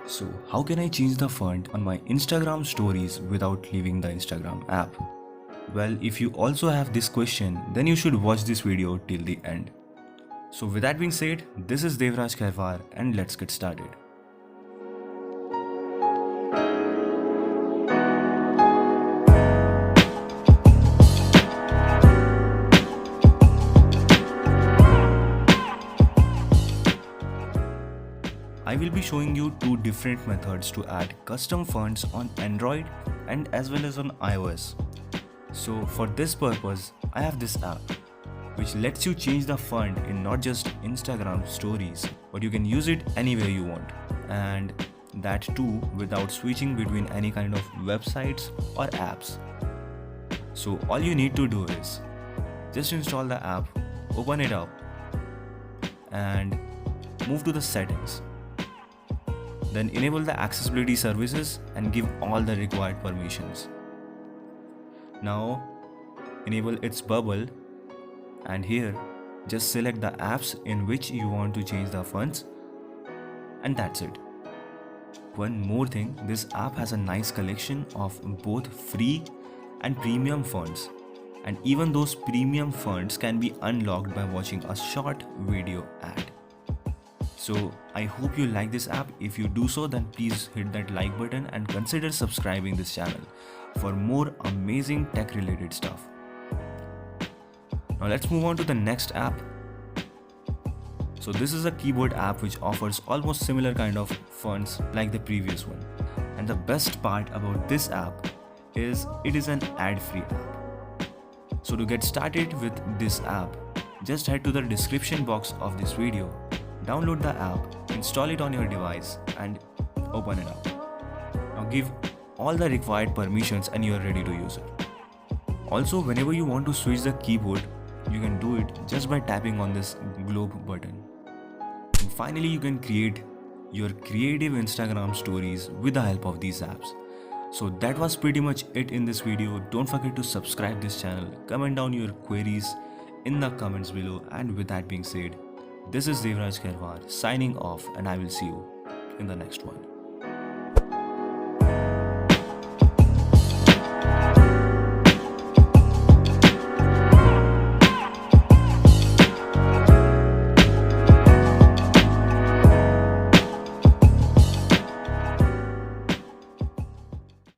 So how can I change the font on my Instagram stories without leaving the Instagram app? Well, if you also have this question, then you should watch this video till the end. So with that being said, this is Devraj Khairwar and let's get started. I will be showing you two different methods to add custom fonts on Android and as well as on iOS. So for this purpose, I have this app which lets you change the font in not just Instagram stories, but you can use it anywhere you want, and that too without switching between any kind of websites or apps. So all you need to do is just install the app, open it up and move to the settings. Then enable the accessibility services and give all the required permissions. Now enable its bubble and here just select the apps in which you want to change the fonts, and that's it. One more thing, this app has a nice collection of both free and premium fonts, and even those premium fonts can be unlocked by watching a short video ad. So I hope you like this app. If you do so, then please hit that like button and consider subscribing this channel for more amazing tech related stuff. Now let's move on to the next app. So this is a keyboard app which offers almost similar kind of fonts like the previous one. And the best part about this app is it is an ad-free app. So to get started with this app, just head to the description box of this video, download the app, install it on your device and open it up. Now give all the required permissions and you are ready to use it. Also, whenever you want to switch the keyboard, you can do it just by tapping on this globe button. And finally, you can create your creative Instagram stories with the help of these apps. So that was pretty much it in this video. Don't forget to subscribe this channel, comment down your queries in the comments below, and with that being said, this is Devraj Khairwar signing off, and I will see you in the next one.